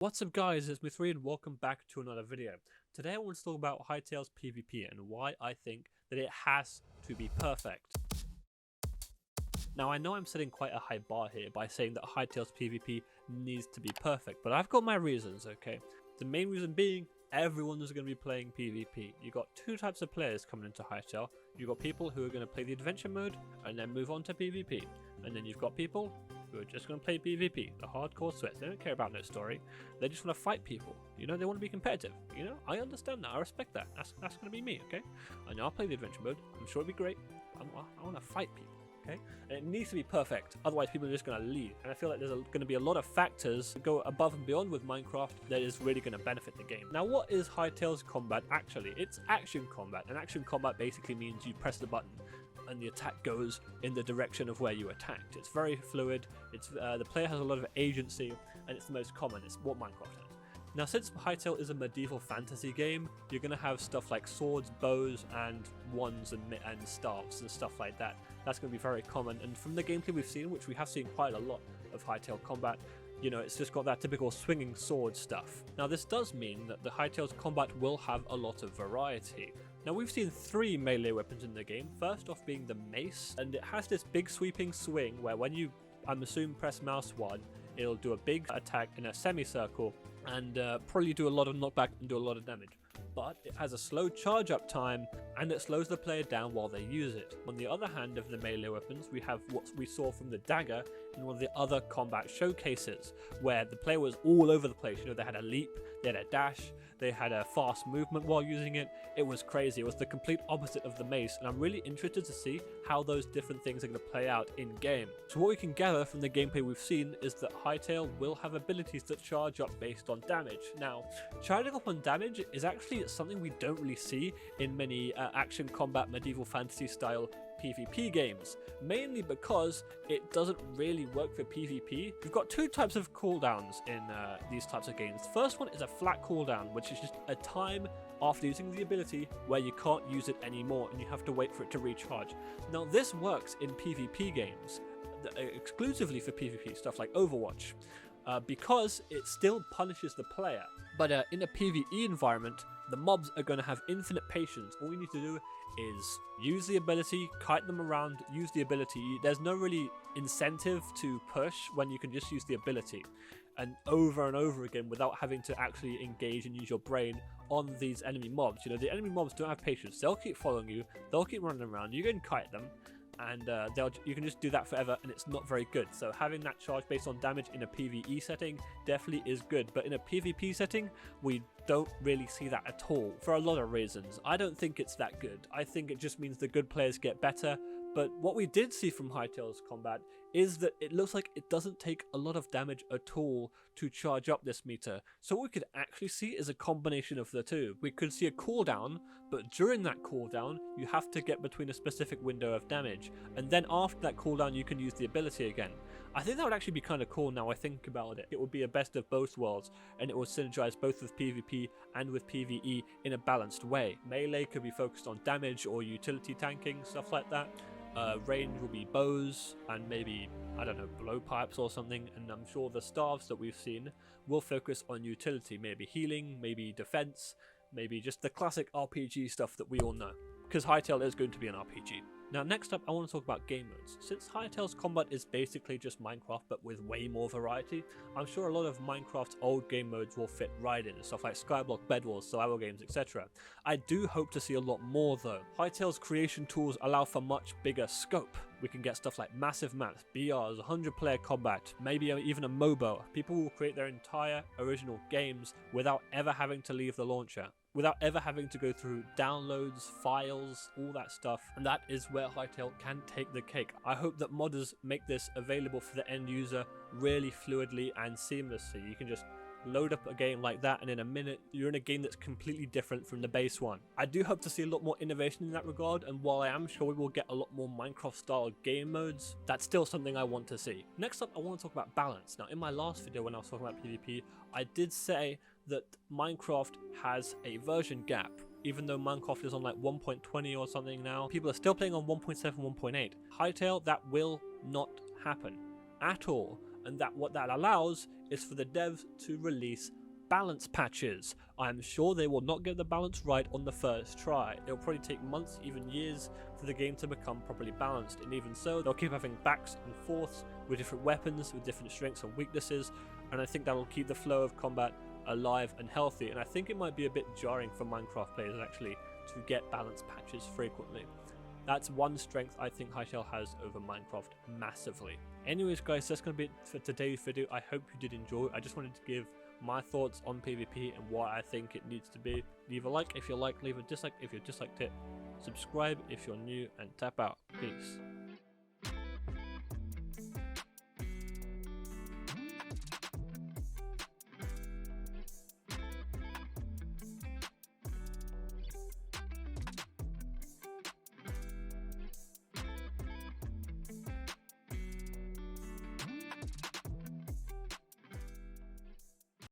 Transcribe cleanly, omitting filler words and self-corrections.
What's up guys, it's me3 and welcome back to another video. Today I want to talk about Hytale's PvP and why I think that it has to be perfect. Now I know I'm setting quite a high bar here by saying that Hytale's PvP needs to be perfect, but I've got my reasons, okay? The main reason being, everyone is going to be playing PvP. You've got two types of players coming into Hytale. You've got people who are going to play the adventure mode and then move on to PvP. And then you've got people who are just going to play PvP, the hardcore sweats. They don't care about no story. They just want to fight people. You know, they want to be competitive. You know, I understand that. I respect that. That's going to be me, okay? I know I'll play the adventure mode. I'm sure it'll be great. I want to fight people, okay? And it needs to be perfect. Otherwise, people are just going to leave. And I feel like there's going to be a lot of factors that go above and beyond with Minecraft that is really going to benefit the game. Now, what is Hytale's combat actually? It's action combat. And action combat basically means you press the button and the attack goes in the direction of where you attacked. It's very fluid, it's the player has a lot of agency, and it's the most common. It's what Minecraft has. Now, since Hytale is a medieval fantasy game, you're going to have stuff like swords, bows, and wands and staves and stuff like that. That's going to be very common, and from the gameplay we've seen, which we have seen quite a lot of Hytale combat, you know, it's just got that typical swinging sword stuff. Now, this does mean that the Hytale's combat will have a lot of variety. Now, we've seen three melee weapons in the game, first off being the mace, and it has this big sweeping swing where when you, I'm assuming, press mouse 1, it'll do a big attack in a semicircle and probably do a lot of knockback and do a lot of damage. But it has a slow charge up time and it slows the player down while they use it. On the other hand of the melee weapons, we have what we saw from the dagger in one of the other combat showcases, where the player was all over the place. You know, they had a leap, they had a dash, they had a fast movement while using it. It was crazy. It was the complete opposite of the mace, and I'm really interested to see how those different things are going to play out in game. So what we can gather from the gameplay we've seen is that Hytale will have abilities that charge up based on damage. Now, charging up on damage is actually something we don't really see in many action combat medieval fantasy style PvP games, mainly because it doesn't really work for PvP. We've got two types of cooldowns in these types of games. The first one is a flat cooldown, which is just a time after using the ability where you can't use it anymore and you have to wait for it to recharge. Now, this works in PvP games, exclusively for PvP, stuff like Overwatch, because it still punishes the player. But in a PvE environment, the mobs are going to have infinite patience. All you need to do is use the ability, kite them around, use the ability. There's no really incentive to push when you can just use the ability and over again without having to actually engage and use your brain on these enemy mobs. You know, the enemy mobs don't have patience. They'll keep following you, they'll keep running around, you can kite them, and you can just do that forever, and it's not very good. So having that charge based on damage in a PvE setting definitely is good, but in a PvP setting we don't really see that at all for a lot of reasons. I don't think it's that good. I think it just means the good players get better. But what we did see from Hytale's combat is that it looks like it doesn't take a lot of damage at all to charge up this meter. So what we could actually see is a combination of the two. We could see a cooldown, but during that cooldown, you have to get between a specific window of damage. And then after that cooldown, you can use the ability again. I think that would actually be kind of cool now I think about it. It would be a best of both worlds, and it would synergize both with PvP and with PvE in a balanced way. Melee could be focused on damage or utility tanking, stuff like that. Range will be bows and maybe, I don't know, blowpipes or something, and I'm sure the staves that we've seen will focus on utility, maybe healing, maybe defense, maybe just the classic RPG stuff that we all know, because Hytale is going to be an RPG. Now, next up, I want to talk about game modes. Since Hytale's combat is basically just Minecraft but with way more variety, I'm sure a lot of Minecraft's old game modes will fit right in, stuff like Skyblock, Bedwars, survival games, etc. I do hope to see a lot more though. Hytale's creation tools allow for much bigger scope. We can get stuff like massive maps, BRs, 100-player combat, maybe even a MOBA. People will create their entire original games without ever having to leave the launcher, without ever having to go through downloads, files, all that stuff, and that is where Hytale can take the cake. I hope that modders make this available for the end user really fluidly and seamlessly. You can just load up a game like that and in a minute you're in a game that's completely different from the base one. I do hope to see a lot more innovation in that regard, and while I am sure we will get a lot more Minecraft style game modes, that's still something I want to see. Next up, I want to talk about balance. Now, in my last video when I was talking about PvP, I did say that Minecraft has a version gap. Even though Minecraft is on like 1.20 or something now, people are still playing on 1.7, 1.8. Hytale, that will not happen at all. and that what that allows is for the devs to release balance patches. I'm sure they will not get the balance right on the first try. It'll probably take months, even years, for the game to become properly balanced, and even so, they'll keep having backs and forths with different weapons, with different strengths and weaknesses, and I think that will keep the flow of combat alive and healthy. And I think it might be a bit jarring for Minecraft players actually to get balance patches frequently. That's one strength I think Hytale has over Minecraft massively. Anyways guys, that's going to be it for today's video. I hope you did enjoy. I just wanted to give my thoughts on PvP and what I think it needs to be. Leave a like if you like, leave a dislike if you disliked it, subscribe if you're new, and tap out. Peace.